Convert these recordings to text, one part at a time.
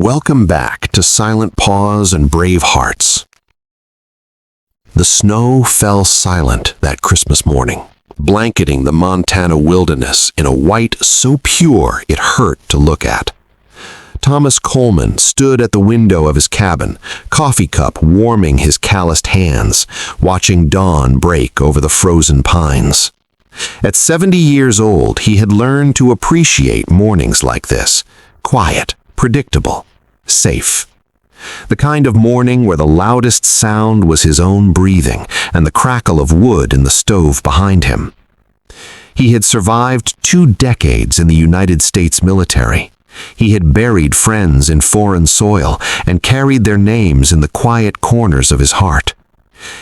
Welcome back to Silent Paws and Brave Hearts. The snow fell silent that Christmas morning, blanketing the Montana wilderness in a white so pure it hurt to look at. Thomas Coleman stood at the window of his cabin, coffee cup warming his calloused hands, watching dawn break over the frozen pines. At 70 years old, he had learned to appreciate mornings like this, quiet, predictable, safe. The kind of morning where the loudest sound was his own breathing and the crackle of wood in the stove behind him. He had survived 2 decades in the United States military. He had buried friends in foreign soil and carried their names in the quiet corners of his heart.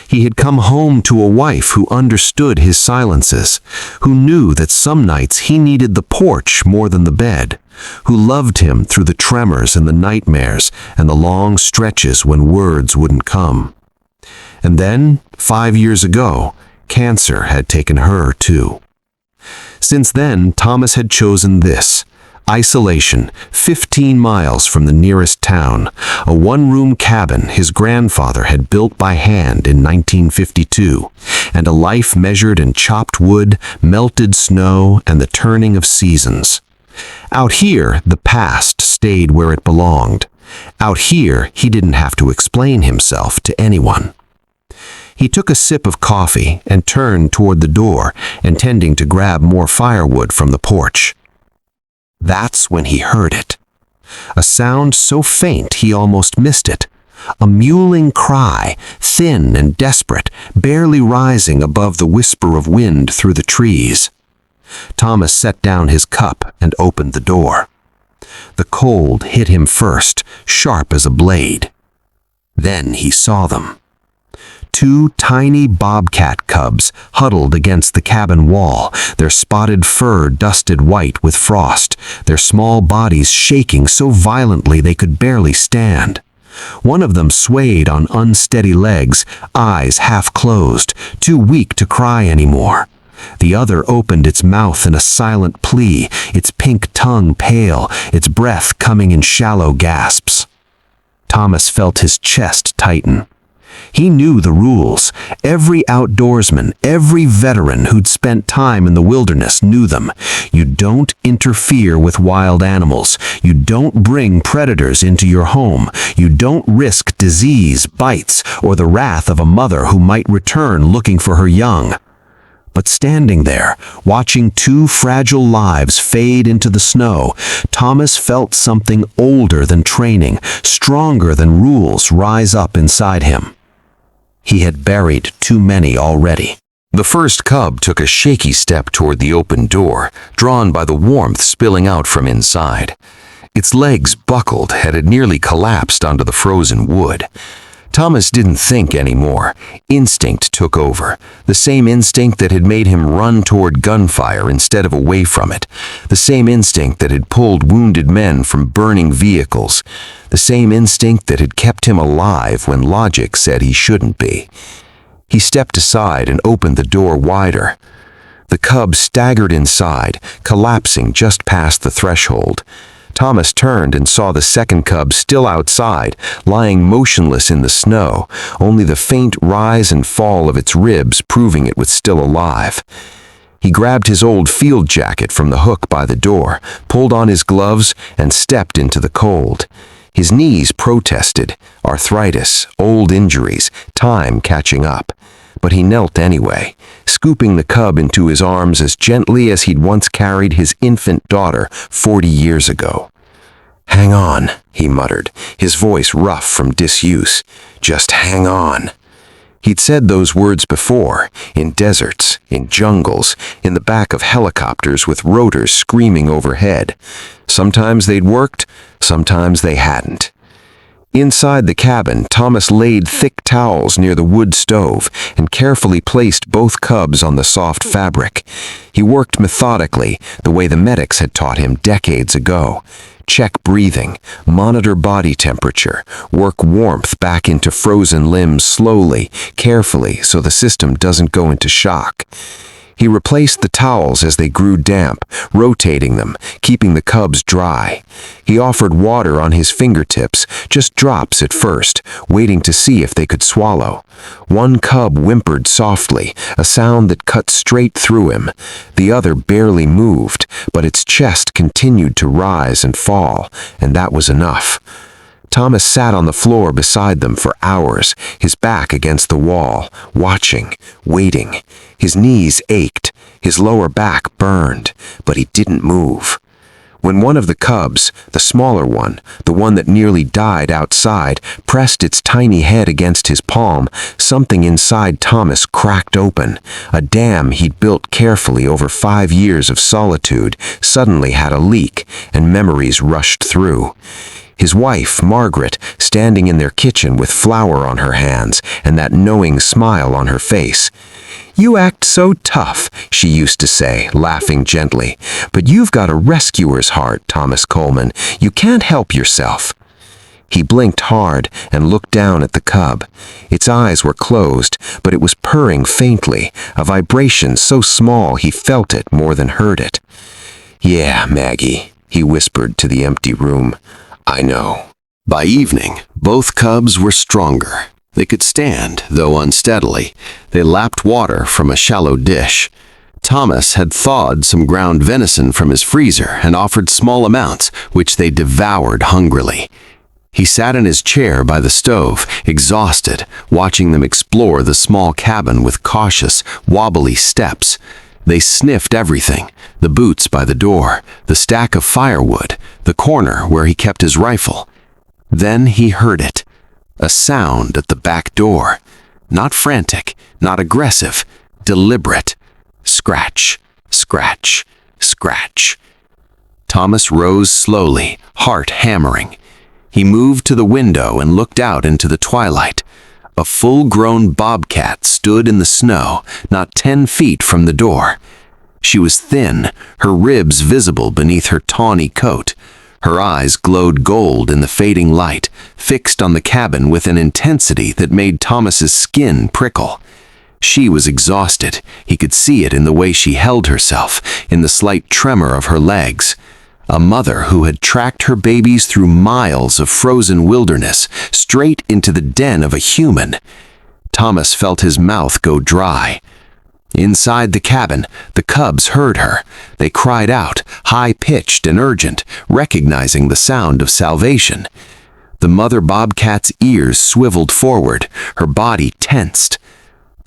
He had come home to a wife who understood his silences, who knew that some nights he needed the porch more than the bed, who loved him through the tremors and the nightmares and the long stretches when words wouldn't come. And then, 5 years ago, cancer had taken her too. Since then, Thomas had chosen this: isolation, 15 miles from the nearest town, a one-room cabin his grandfather had built by hand in 1952, and a life measured in chopped wood, melted snow, and the turning of seasons. Out here, the past stayed where it belonged. Out here, he didn't have to explain himself to anyone. He took a sip of coffee and turned toward the door, intending to grab more firewood from the porch. That's when he heard it. A sound so faint he almost missed it. A mewling cry, thin and desperate, barely rising above the whisper of wind through the trees. Thomas set down his cup and opened the door. The cold hit him first, sharp as a blade. Then he saw them. 2 tiny bobcat cubs huddled against the cabin wall, their spotted fur dusted white with frost, their small bodies shaking so violently they could barely stand. One of them swayed on unsteady legs, eyes half closed, too weak to cry anymore. The other opened its mouth in a silent plea, its pink tongue pale, its breath coming in shallow gasps. Thomas felt his chest tighten. He knew the rules. Every outdoorsman, every veteran who'd spent time in the wilderness knew them. You don't interfere with wild animals. You don't bring predators into your home. You don't risk disease, bites, or the wrath of a mother who might return looking for her young. But standing there, watching 2 fragile lives fade into the snow, Thomas felt something older than training, stronger than rules rise up inside him. He had buried too many already. The first cub took a shaky step toward the open door, drawn by the warmth spilling out from inside. Its legs buckled, had it nearly collapsed onto the frozen wood. Thomas didn't think anymore. Instinct took over. The same instinct that had made him run toward gunfire instead of away from it. The same instinct that had pulled wounded men from burning vehicles. The same instinct that had kept him alive when logic said he shouldn't be. He stepped aside and opened the door wider. The cub staggered inside, collapsing just past the threshold. Thomas turned and saw the second cub still outside, lying motionless in the snow, only the faint rise and fall of its ribs proving it was still alive. He grabbed his old field jacket from the hook by the door, pulled on his gloves, and stepped into the cold. His knees protested, arthritis, old injuries, time catching up. But he knelt anyway, scooping the cub into his arms as gently as he'd once carried his infant daughter 40 years ago. "Hang on," he muttered, his voice rough from disuse. "Just hang on." He'd said those words before, in deserts, in jungles, in the back of helicopters with rotors screaming overhead. Sometimes they'd worked, sometimes they hadn't. Inside the cabin, Thomas laid thick towels near the wood stove and carefully placed both cubs on the soft fabric. He worked methodically, the way the medics had taught him decades ago. Check breathing, monitor body temperature, work warmth back into frozen limbs slowly, carefully, so the system doesn't go into shock. He replaced the towels as they grew damp, rotating them, keeping the cubs dry. He offered water on his fingertips, just drops at first, waiting to see if they could swallow. One cub whimpered softly, a sound that cut straight through him. The other barely moved, but its chest continued to rise and fall, and that was enough. Thomas sat on the floor beside them for hours, his back against the wall, watching, waiting. His knees ached, his lower back burned, but he didn't move. When one of the cubs, the smaller one, the one that nearly died outside, pressed its tiny head against his palm, something inside Thomas cracked open. A dam he'd built carefully over 5 years of solitude suddenly had a leak, and memories rushed through. His wife, Margaret, standing in their kitchen with flour on her hands and that knowing smile on her face. "You act so tough," she used to say, laughing gently. "But you've got a rescuer's heart, Thomas Coleman. You can't help yourself." He blinked hard and looked down at the cub. Its eyes were closed, but it was purring faintly, a vibration so small he felt it more than heard it. "Yeah, Maggie," he whispered to the empty room. "I know." By evening, both cubs were stronger. They could stand, though unsteadily. They lapped water from a shallow dish. Thomas had thawed some ground venison from his freezer and offered small amounts, which they devoured hungrily. He sat in his chair by the stove, exhausted, watching them explore the small cabin with cautious, wobbly steps. They sniffed everything, the boots by the door, the stack of firewood, the corner where he kept his rifle. Then he heard it, a sound at the back door. Not frantic, not aggressive, deliberate. Scratch, scratch, scratch. Thomas rose slowly, heart hammering. He moved to the window and looked out into the twilight. A full-grown bobcat stood in the snow, not 10 feet from the door. She was thin, her ribs visible beneath her tawny coat. Her eyes glowed gold in the fading light, fixed on the cabin with an intensity that made Thomas's skin prickle. She was exhausted. He could see it in the way she held herself, in the slight tremor of her legs. A mother who had tracked her babies through miles of frozen wilderness, straight into the den of a human. Thomas felt his mouth go dry. Inside the cabin, the cubs heard her. They cried out, high-pitched and urgent, recognizing the sound of salvation. The mother bobcat's ears swiveled forward, her body tensed.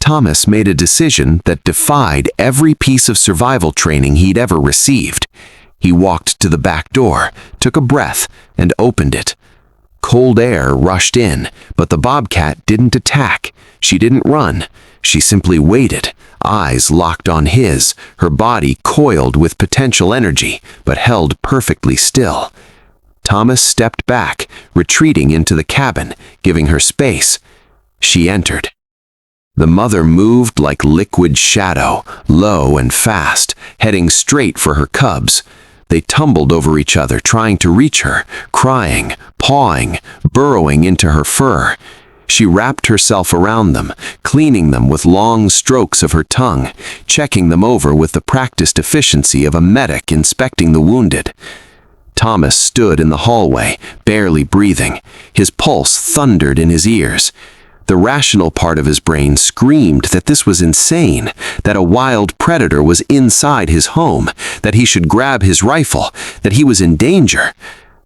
Thomas made a decision that defied every piece of survival training he'd ever received. He walked to the back door, took a breath, and opened it. Cold air rushed in, but the bobcat didn't attack. She didn't run. She simply waited, eyes locked on his, her body coiled with potential energy, but held perfectly still. Thomas stepped back, retreating into the cabin, giving her space. She entered. The mother moved like liquid shadow, low and fast, heading straight for her cubs. They tumbled over each other, trying to reach her, crying, pawing, burrowing into her fur. She wrapped herself around them, cleaning them with long strokes of her tongue, checking them over with the practiced efficiency of a medic inspecting the wounded. Thomas stood in the hallway, barely breathing. His pulse thundered in his ears. The rational part of his brain screamed that this was insane, that a wild predator was inside his home, that he should grab his rifle, that he was in danger.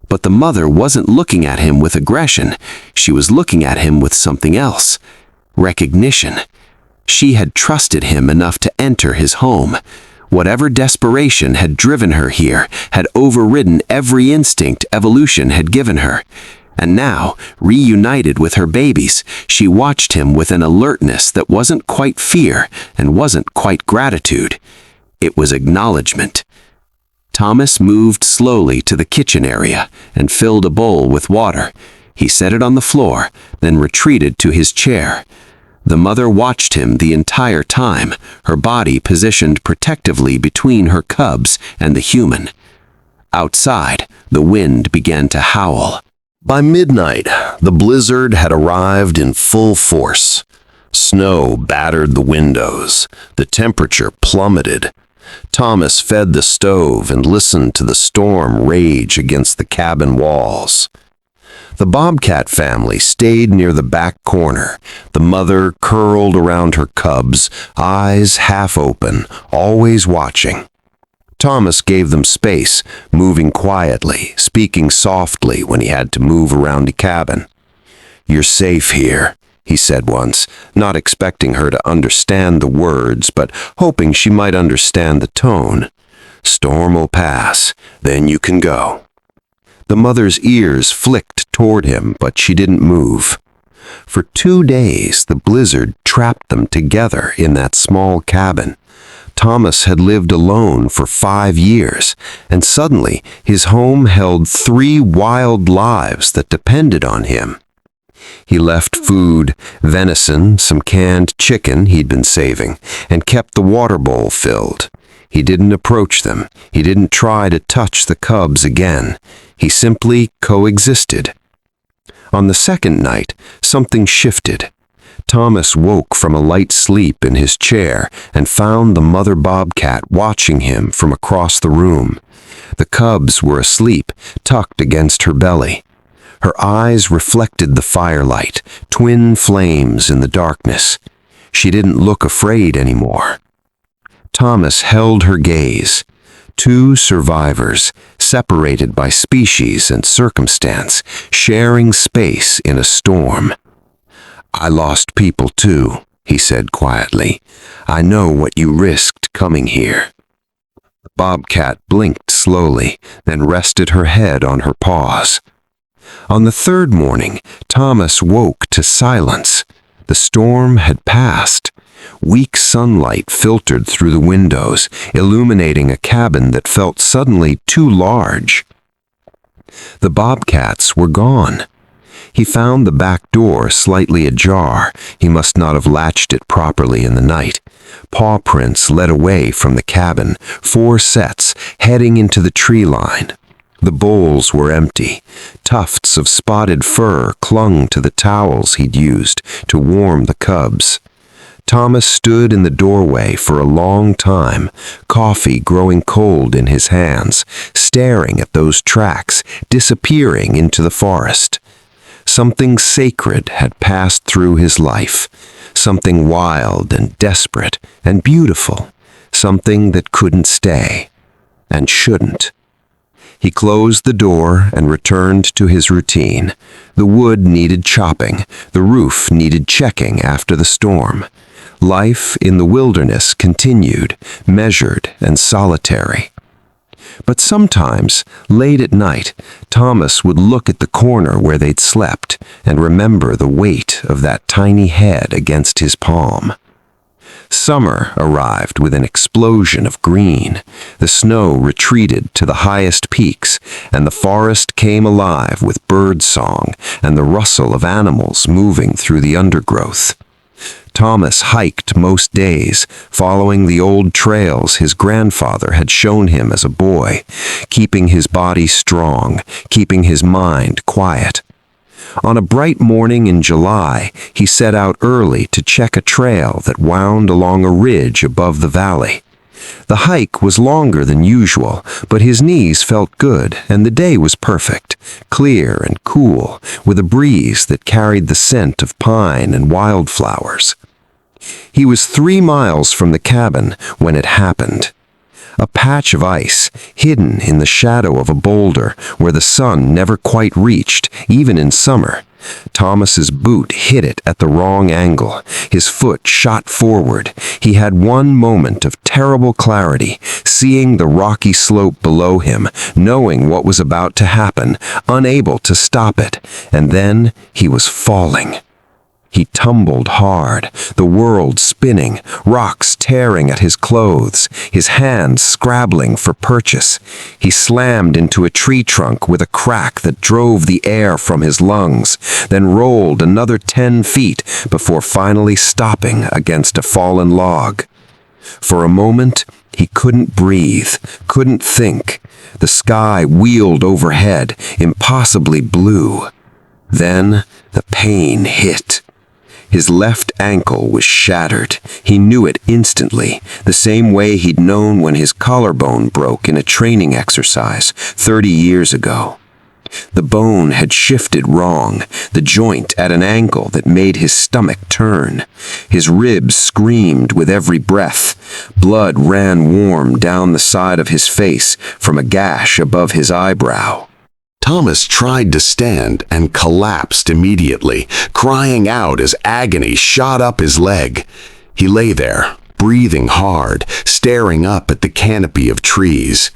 But the mother wasn't looking at him with aggression. She was looking at him with something else. Recognition. She had trusted him enough to enter his home. Whatever desperation had driven her here had overridden every instinct evolution had given her. And now, reunited with her babies, she watched him with an alertness that wasn't quite fear and wasn't quite gratitude. It was acknowledgement. Thomas moved slowly to the kitchen area and filled a bowl with water. He set it on the floor, then retreated to his chair. The mother watched him the entire time, her body positioned protectively between her cubs and the human. Outside, the wind began to howl. By midnight, the blizzard had arrived in full force. Snow battered the windows. The temperature plummeted. Thomas fed the stove and listened to the storm rage against the cabin walls. The Bobcat family stayed near the back corner, the mother curled around her cubs, eyes half open, always watching. Thomas gave them space, moving quietly, speaking softly when he had to move around the cabin. "You're safe here," he said once, not expecting her to understand the words, but hoping she might understand the tone. "Storm will pass, then you can go." The mother's ears flicked toward him, but she didn't move. For 2 days, the blizzard trapped them together in that small cabin. Thomas had lived alone for 5 years, and suddenly his home held 3 wild lives that depended on him. He left food, venison, some canned chicken he'd been saving, and kept the water bowl filled. He didn't approach them. He didn't try to touch the cubs again. He simply coexisted. On the second night, something shifted. Thomas woke from a light sleep in his chair and found the mother bobcat watching him from across the room. The cubs were asleep, tucked against her belly. Her eyes reflected the firelight, twin flames in the darkness. She didn't look afraid anymore. Thomas held her gaze. 2 survivors, separated by species and circumstance, sharing space in a storm. "I lost people too," he said quietly. "I know what you risked coming here." The bobcat blinked slowly, then rested her head on her paws. On the 3rd morning, Thomas woke to silence. The storm had passed. Weak sunlight filtered through the windows, illuminating a cabin that felt suddenly too large. The bobcats were gone. He found the back door slightly ajar. He must not have latched it properly in the night. Paw prints led away from the cabin, 4 sets, heading into the tree line. The bowls were empty. Tufts of spotted fur clung to the towels he'd used to warm the cubs. Thomas stood in the doorway for a long time, coffee growing cold in his hands, staring at those tracks disappearing into the forest. Something sacred had passed through his life, something wild and desperate and beautiful, something that couldn't stay and shouldn't. He closed the door and returned to his routine. The wood needed chopping, the roof needed checking after the storm. Life in the wilderness continued, measured and solitary. But sometimes, late at night, Thomas would look at the corner where they'd slept and remember the weight of that tiny head against his palm. Summer arrived with an explosion of green. The snow retreated to the highest peaks, and the forest came alive with bird song and the rustle of animals moving through the undergrowth. Thomas hiked most days, following the old trails his grandfather had shown him as a boy, keeping his body strong, keeping his mind quiet. On a bright morning in July, he set out early to check a trail that wound along a ridge above the valley. The hike was longer than usual, but his knees felt good, and the day was perfect, clear and cool, with a breeze that carried the scent of pine and wildflowers. He was 3 miles from the cabin when it happened. A patch of ice, hidden in the shadow of a boulder where the sun never quite reached, even in summer. Thomas's boot hit it at the wrong angle. His foot shot forward. He had one moment of terrible clarity, seeing the rocky slope below him, knowing what was about to happen, unable to stop it, and then he was falling. He tumbled hard, the world spinning, rocks tearing at his clothes, his hands scrabbling for purchase. He slammed into a tree trunk with a crack that drove the air from his lungs, then rolled another 10 feet before finally stopping against a fallen log. For a moment, he couldn't breathe, couldn't think. The sky wheeled overhead, impossibly blue. Then the pain hit. His left ankle was shattered. He knew it instantly, the same way he'd known when his collarbone broke in a training exercise 30 years ago. The bone had shifted wrong, the joint at an angle that made his stomach turn. His ribs screamed with every breath. Blood ran warm down the side of his face from a gash above his eyebrow. Thomas tried to stand and collapsed immediately, crying out as agony shot up his leg. He lay there, breathing hard, staring up at the canopy of trees.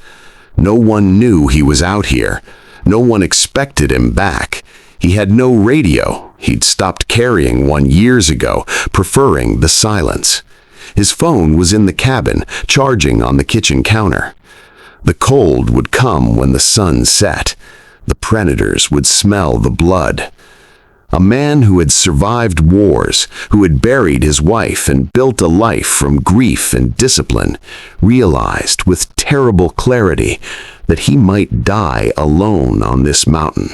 No one knew he was out here. No one expected him back. He had no radio. He'd stopped carrying one years ago, preferring the silence. His phone was in the cabin, charging on the kitchen counter. The cold would come when the sun set. The predators would smell the blood. A man who had survived wars, who had buried his wife and built a life from grief and discipline, realized with terrible clarity that he might die alone on this mountain.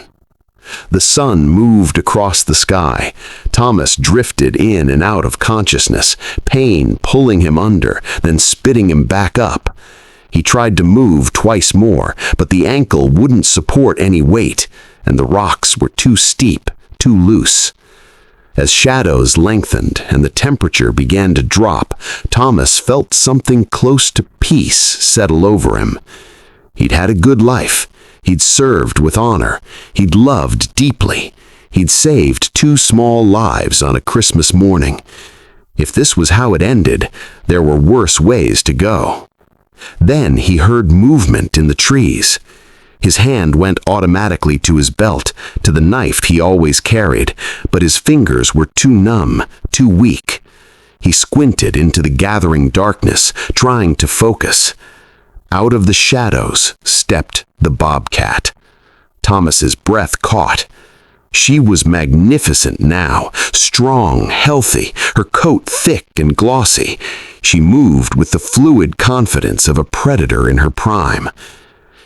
The sun moved across the sky. Thomas drifted in and out of consciousness, pain pulling him under, then spitting him back up. He tried to move twice more, but the ankle wouldn't support any weight, and the rocks were too steep, too loose. As shadows lengthened and the temperature began to drop, Thomas felt something close to peace settle over him. He'd had a good life. He'd served with honor. He'd loved deeply. He'd saved 2 small lives on a Christmas morning. If this was how it ended, there were worse ways to go. Then he heard movement in the trees. His hand went automatically to his belt, to the knife he always carried, but his fingers were too numb, too weak. He squinted into the gathering darkness, trying to focus. Out of the shadows stepped the bobcat. Thomas's breath caught. She was magnificent now, strong, healthy, her coat thick and glossy. She moved with the fluid confidence of a predator in her prime.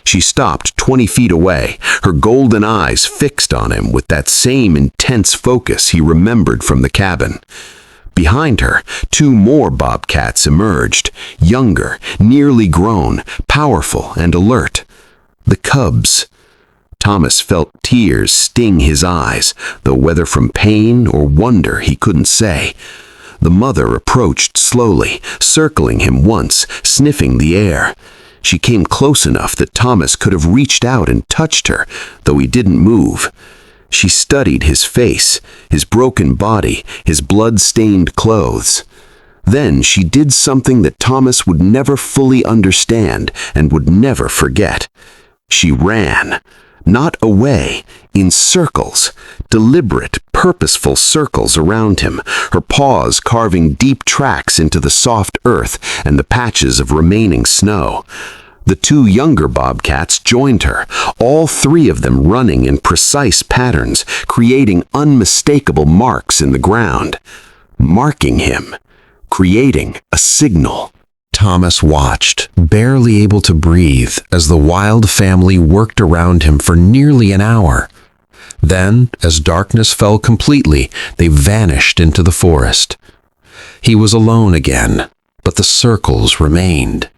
She stopped 20 feet away, her golden eyes fixed on him with that same intense focus he remembered from the cabin. Behind her, 2 more bobcats emerged, younger, nearly grown, powerful and alert. The cubs. Thomas felt tears sting his eyes, though whether from pain or wonder he couldn't say. The mother approached slowly, circling him once, sniffing the air. She came close enough that Thomas could have reached out and touched her, though he didn't move. She studied his face, his broken body, his blood-stained clothes. Then she did something that Thomas would never fully understand and would never forget. She ran. Not away, in circles, deliberate, purposeful circles around him, her paws carving deep tracks into the soft earth and the patches of remaining snow. The 2 younger bobcats joined her, all 3 of them running in precise patterns, creating unmistakable marks in the ground. Marking him, creating a signal. Thomas watched, barely able to breathe, as the Wild family worked around him for nearly an hour. Then, as darkness fell completely, they vanished into the forest. He was alone again, but the circles remained.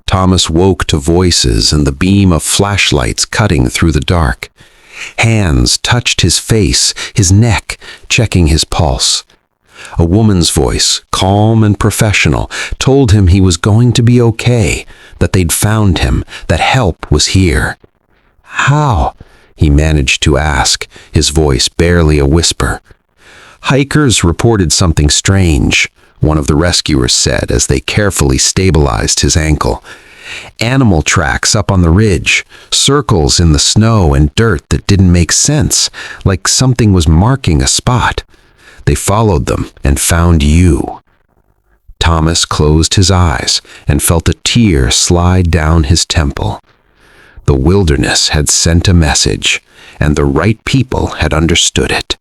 Thomas woke to voices and the beam of flashlights cutting through the dark. Hands touched his face, his neck, checking his pulse. A woman's voice, calm and professional, told him he was going to be okay, that they'd found him, that help was here. "How?" he managed to ask, his voice barely a whisper. "Hikers reported something strange," one of the rescuers said as they carefully stabilized his ankle. "Animal tracks up on the ridge, circles in the snow and dirt that didn't make sense, like something was marking a spot. They followed them and found you." Thomas closed his eyes and felt a tear slide down his temple. The wilderness had sent a message, and the right people had understood it.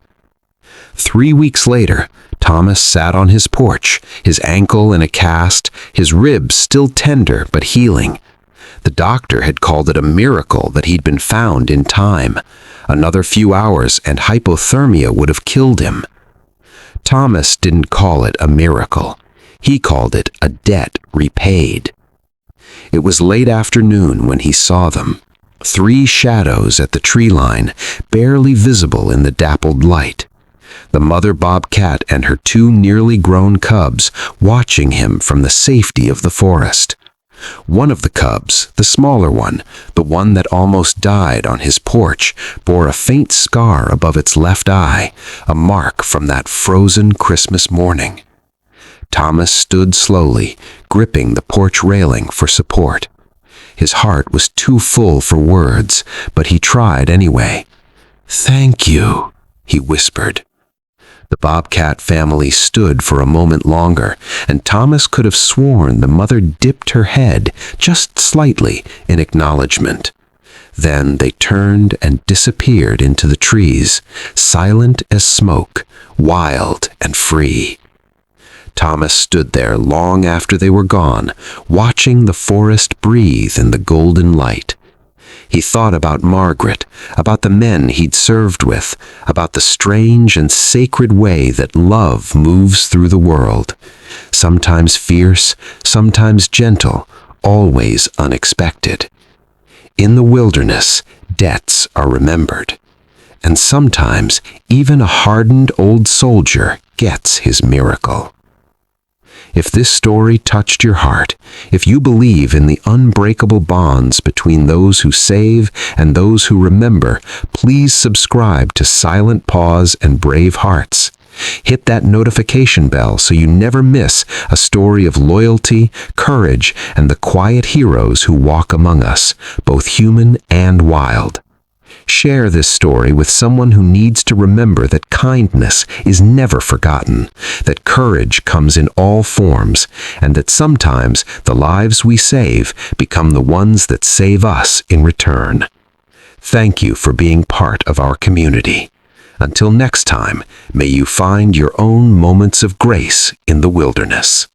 3 weeks later, Thomas sat on his porch, his ankle in a cast, his ribs still tender but healing. The doctor had called it a miracle that he'd been found in time. Another few hours and hypothermia would have killed him. Thomas didn't call it a miracle. He called it a debt repaid. It was late afternoon when he saw them. 3 shadows at the tree line, barely visible in the dappled light. The mother bobcat and her 2 nearly grown cubs watching him from the safety of the forest. One of the cubs, the smaller one, the one that almost died on his porch, bore a faint scar above its left eye, a mark from that frozen Christmas morning. Thomas stood slowly, gripping the porch railing for support. His heart was too full for words, but he tried anyway. "Thank you," he whispered. The bobcat family stood for a moment longer, and Thomas could have sworn the mother dipped her head just slightly in acknowledgement. Then they turned and disappeared into the trees, silent as smoke, wild and free. Thomas stood there long after they were gone, watching the forest breathe in the golden light. He thought about Margaret, about the men he'd served with, about the strange and sacred way that love moves through the world. Sometimes fierce, sometimes gentle, always unexpected. In the wilderness, debts are remembered. And sometimes even a hardened old soldier gets his miracle. If this story touched your heart, if you believe in the unbreakable bonds between those who save and those who remember, please subscribe to Silent Paws and Brave Hearts. Hit that notification bell so you never miss a story of loyalty, courage, and the quiet heroes who walk among us, both human and wild. Share this story with someone who needs to remember that kindness is never forgotten, that courage comes in all forms, and that sometimes the lives we save become the ones that save us in return. Thank you for being part of our community. Until next time, may you find your own moments of grace in the wilderness.